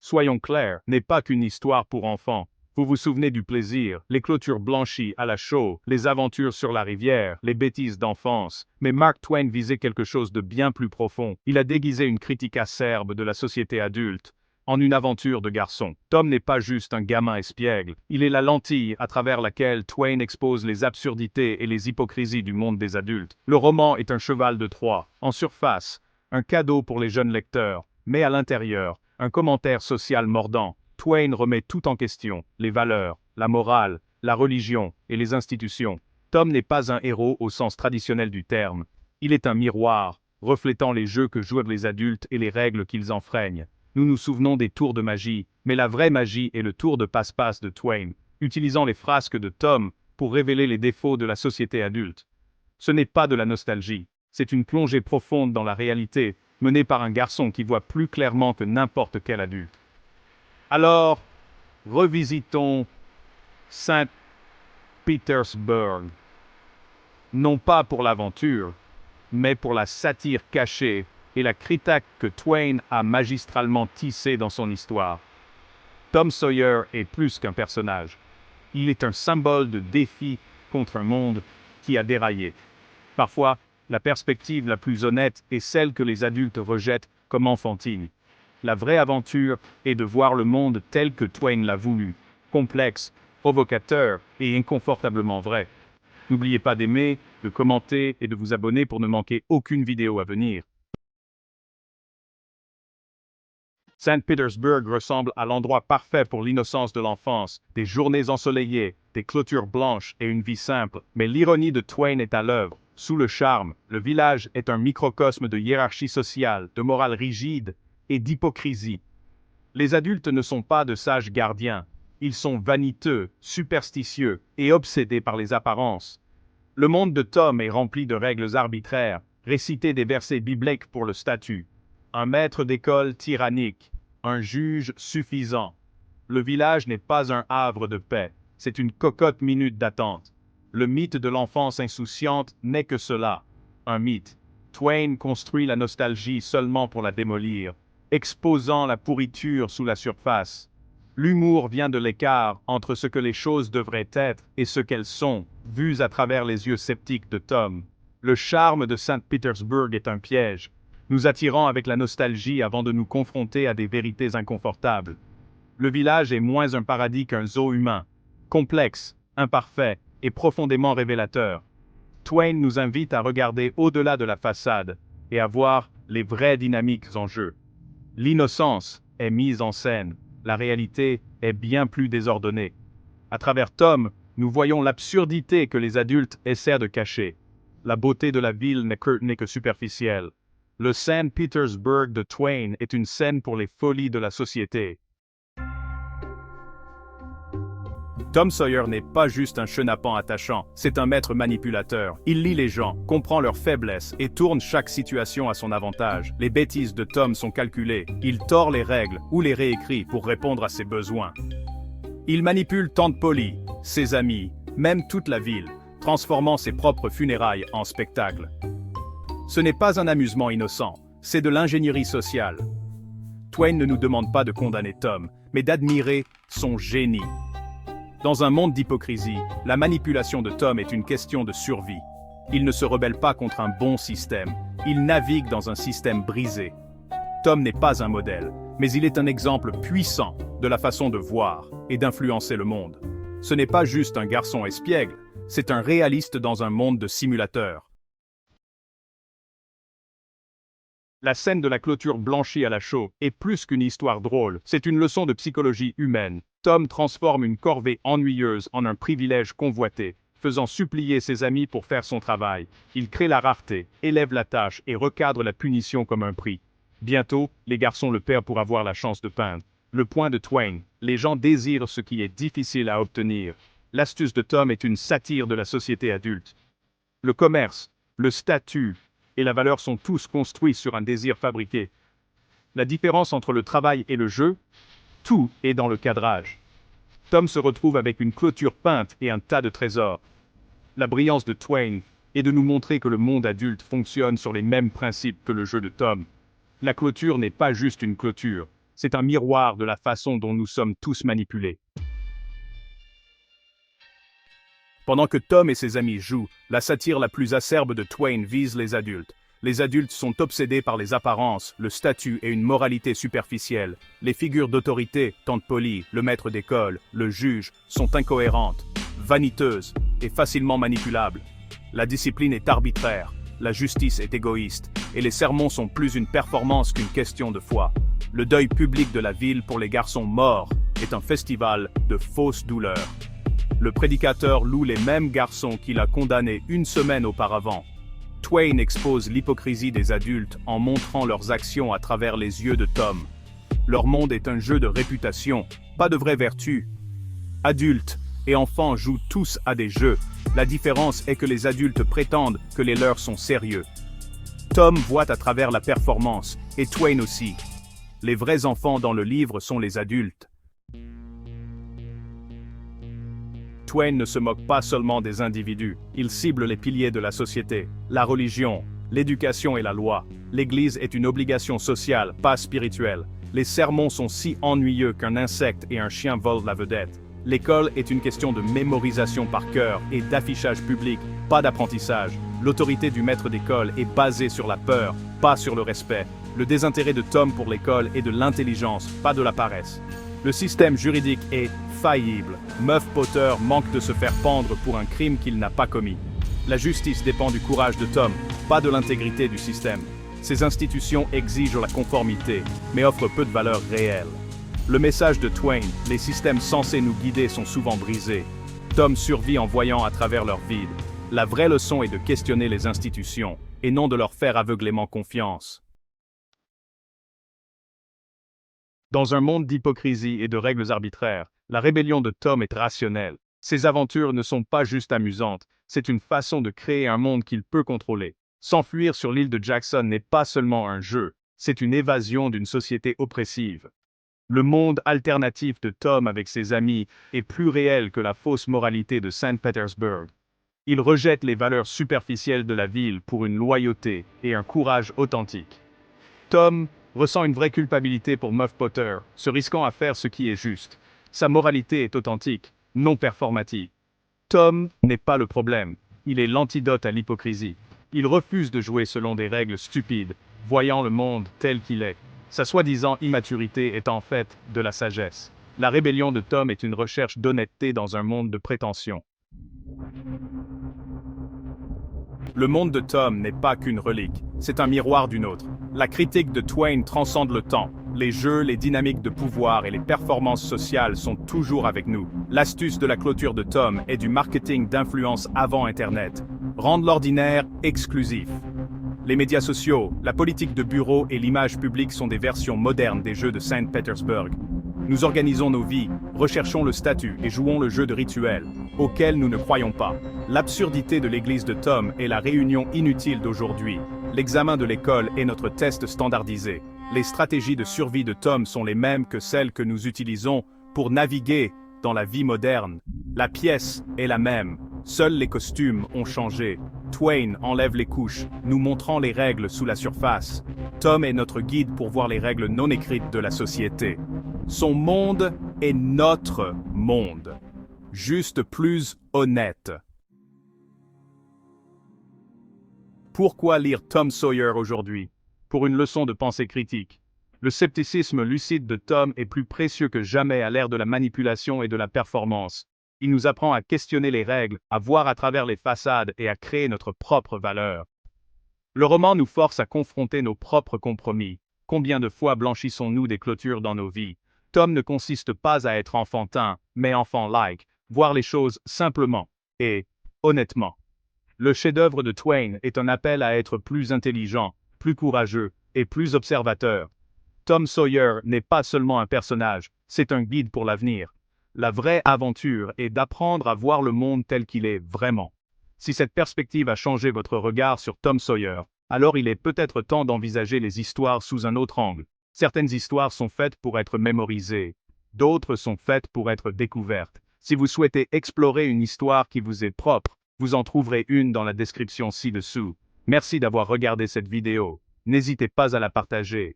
soyons clairs, n'est pas qu'une histoire pour enfants. Vous vous souvenez du plaisir, les clôtures blanchies à la chaux, les aventures sur la rivière, les bêtises d'enfance. Mais Mark Twain visait quelque chose de bien plus profond. Il a déguisé une critique acerbe de la société adulte en une aventure de garçon. Tom n'est pas juste un gamin espiègle, il est la lentille à travers laquelle Twain expose les absurdités et les hypocrisies du monde des adultes. Le roman est un cheval de Troie. En surface, un cadeau pour les jeunes lecteurs, mais à l'intérieur, un commentaire social mordant. Twain remet tout en question, les valeurs, la morale, la religion et les institutions. Tom n'est pas un héros au sens traditionnel du terme. Il est un miroir, reflétant les jeux que jouent les adultes et les règles qu'ils enfreignent. Nous nous souvenons des tours de magie, mais la vraie magie est le tour de passe-passe de Twain, utilisant les frasques de Tom pour révéler les défauts de la société adulte. Ce n'est pas de la nostalgie, c'est une plongée profonde dans la réalité, menée par un garçon qui voit plus clairement que n'importe quel adulte. Alors, revisitons Saint-Pétersbourg. Non pas pour l'aventure, mais pour la satire cachée et la critique que Twain a magistralement tissée dans son histoire. Tom Sawyer est plus qu'un personnage. Il est un symbole de défi contre un monde qui a déraillé. Parfois, la perspective la plus honnête est celle que les adultes rejettent comme enfantine. La vraie aventure est de voir le monde tel que Twain l'a voulu, complexe, provocateur et inconfortablement vrai. N'oubliez pas d'aimer, de commenter et de vous abonner pour ne manquer aucune vidéo à venir. Saint-Pétersbourg ressemble à l'endroit parfait pour l'innocence de l'enfance, des journées ensoleillées, des clôtures blanches et une vie simple. Mais l'ironie de Twain est à l'œuvre. Sous le charme, le village est un microcosme de hiérarchie sociale, de morale rigide et d'hypocrisie. Les adultes ne sont pas de sages gardiens. Ils sont vaniteux, superstitieux et obsédés par les apparences. Le monde de Tom est rempli de règles arbitraires, réciter des versets bibliques pour le statut. Un maître d'école tyrannique, un juge suffisant. Le village n'est pas un havre de paix, c'est une cocotte minute d'attente. Le mythe de l'enfance insouciante n'est que cela, un mythe. Twain construit la nostalgie seulement pour la démolir, exposant la pourriture sous la surface. L'humour vient de l'écart entre ce que les choses devraient être et ce qu'elles sont, vues à travers les yeux sceptiques de Tom. Le charme de Saint-Pétersbourg est un piège, nous attirant avec la nostalgie avant de nous confronter à des vérités inconfortables. Le village est moins un paradis qu'un zoo humain, complexe, imparfait et profondément révélateur. Twain nous invite à regarder au-delà de la façade et à voir les vraies dynamiques en jeu. L'innocence est mise en scène, la réalité est bien plus désordonnée. À travers Tom, nous voyons l'absurdité que les adultes essaient de cacher. La beauté de la ville n'est que superficielle. Le Saint-Pétersbourg de Twain est une scène pour les folies de la société. Tom Sawyer n'est pas juste un chenapan attachant, c'est un maître manipulateur. Il lit les gens, comprend leurs faiblesses et tourne chaque situation à son avantage. Les bêtises de Tom sont calculées. Il tord les règles ou les réécrit pour répondre à ses besoins. Il manipule Tante Polly, ses amis, même toute la ville, transformant ses propres funérailles en spectacle. Ce n'est pas un amusement innocent, c'est de l'ingénierie sociale. Twain ne nous demande pas de condamner Tom, mais d'admirer son génie. Dans un monde d'hypocrisie, la manipulation de Tom est une question de survie. Il ne se rebelle pas contre un bon système, il navigue dans un système brisé. Tom n'est pas un modèle, mais il est un exemple puissant de la façon de voir et d'influencer le monde. Ce n'est pas juste un garçon espiègle, c'est un réaliste dans un monde de simulateurs. La scène de la clôture blanchie à la chaux est plus qu'une histoire drôle, c'est une leçon de psychologie humaine. Tom transforme une corvée ennuyeuse en un privilège convoité, faisant supplier ses amis pour faire son travail. Il crée la rareté, élève la tâche et recadre la punition comme un prix. Bientôt, les garçons le perdent pour avoir la chance de peindre. Le point de Twain, les gens désirent ce qui est difficile à obtenir. L'astuce de Tom est une satire de la société adulte. Le commerce, le statut et la valeur sont tous construits sur un désir fabriqué. La différence entre le travail et le jeu, tout est dans le cadrage. Tom se retrouve avec une clôture peinte et un tas de trésors. La brillance de Twain est de nous montrer que le monde adulte fonctionne sur les mêmes principes que le jeu de Tom. La clôture n'est pas juste une clôture, C'est un miroir de la façon dont nous sommes tous manipulés. Pendant que Tom et ses amis jouent, la satire la plus acerbe de Twain vise les adultes. Les adultes sont obsédés par les apparences, le statut et une moralité superficielle. Les figures d'autorité, Tante Polly, le maître d'école, le juge, sont incohérentes, vaniteuses et facilement manipulables. La discipline est arbitraire, la justice est égoïste, et les sermons sont plus une performance qu'une question de foi. Le deuil public de la ville pour les garçons morts est un festival de fausses douleurs. Le prédicateur loue les mêmes garçons qu'il a condamnés une semaine auparavant. Twain expose l'hypocrisie des adultes en montrant leurs actions à travers les yeux de Tom. Leur monde est un jeu de réputation, pas de vraie vertu. Adultes et enfants jouent tous à des jeux. La différence est que les adultes prétendent que les leurs sont sérieux. Tom voit à travers la performance, et Twain aussi. Les vrais enfants dans le livre sont les adultes. Twain ne se moque pas seulement des individus, il cible les piliers de la société, la religion, l'éducation et la loi. L'Église est une obligation sociale, pas spirituelle. Les sermons sont si ennuyeux qu'un insecte et un chien volent la vedette. L'école est une question de mémorisation par cœur et d'affichage public, pas d'apprentissage. L'autorité du maître d'école est basée sur la peur, pas sur le respect. Le désintérêt de Tom pour l'école est de l'intelligence, pas de la paresse. Le système juridique est faillible. Muff Potter manque de se faire pendre pour un crime qu'il n'a pas commis. La justice dépend du courage de Tom, pas de l'intégrité du système. Ces institutions exigent la conformité, mais offrent peu de valeur réelle. Le message de Twain, les systèmes censés nous guider sont souvent brisés. Tom survit en voyant à travers leur vide. La vraie leçon est de questionner les institutions, et non de leur faire aveuglément confiance. Dans un monde d'hypocrisie et de règles arbitraires, la rébellion de Tom est rationnelle. Ses aventures ne sont pas juste amusantes, c'est une façon de créer un monde qu'il peut contrôler. S'enfuir sur l'île de Jackson n'est pas seulement un jeu, c'est une évasion d'une société oppressive. Le monde alternatif de Tom avec ses amis est plus réel que la fausse moralité de Saint-Pétersbourg. Il rejette les valeurs superficielles de la ville pour une loyauté et un courage authentique. Tom ressent une vraie culpabilité pour Muff Potter, se risquant à faire ce qui est juste. Sa moralité est authentique, non performative. Tom n'est pas le problème, il est l'antidote à l'hypocrisie. Il refuse de jouer selon des règles stupides, voyant le monde tel qu'il est. Sa soi-disant immaturité est en fait de la sagesse. La rébellion de Tom est une recherche d'honnêteté dans un monde de prétention. Le monde de Tom n'est pas qu'une relique, c'est un miroir d'une autre. La critique de Twain transcende le temps. Les jeux, les dynamiques de pouvoir et les performances sociales sont toujours avec nous. L'astuce de la clôture de Tom est du marketing d'influence avant Internet. Rendre l'ordinaire exclusif. Les médias sociaux, la politique de bureau et l'image publique sont des versions modernes des jeux de Saint-Pétersbourg. Nous organisons nos vies, recherchons le statut et jouons le jeu de rituels, auquel nous ne croyons pas. L'absurdité de l'église de Tom est la réunion inutile d'aujourd'hui. L'examen de l'école est notre test standardisé. Les stratégies de survie de Tom sont les mêmes que celles que nous utilisons pour naviguer dans la vie moderne. La pièce est la même, seuls les costumes ont changé. Twain enlève les couches, nous montrant les règles sous la surface. Tom est notre guide pour voir les règles non écrites de la société. Son monde est notre monde, juste plus honnête. Pourquoi lire Tom Sawyer aujourd'hui? Pour une leçon de pensée critique. Le scepticisme lucide de Tom est plus précieux que jamais à l'ère de la manipulation et de la performance. Il nous apprend à questionner les règles, à voir à travers les façades et à créer notre propre valeur. Le roman nous force à confronter nos propres compromis. Combien de fois blanchissons-nous des clôtures dans nos vies? Tom ne consiste pas à être enfantin, mais enfant-like, voir les choses simplement et honnêtement. Le chef-d'œuvre de Twain est un appel à être plus intelligent, plus courageux et plus observateur. Tom Sawyer n'est pas seulement un personnage, c'est un guide pour l'avenir. La vraie aventure est d'apprendre à voir le monde tel qu'il est vraiment. Si cette perspective a changé votre regard sur Tom Sawyer, alors il est peut-être temps d'envisager les histoires sous un autre angle. Certaines histoires sont faites pour être mémorisées, d'autres sont faites pour être découvertes. Si vous souhaitez explorer une histoire qui vous est propre, vous en trouverez une dans la description ci-dessous. Merci d'avoir regardé cette vidéo. N'hésitez pas à la partager.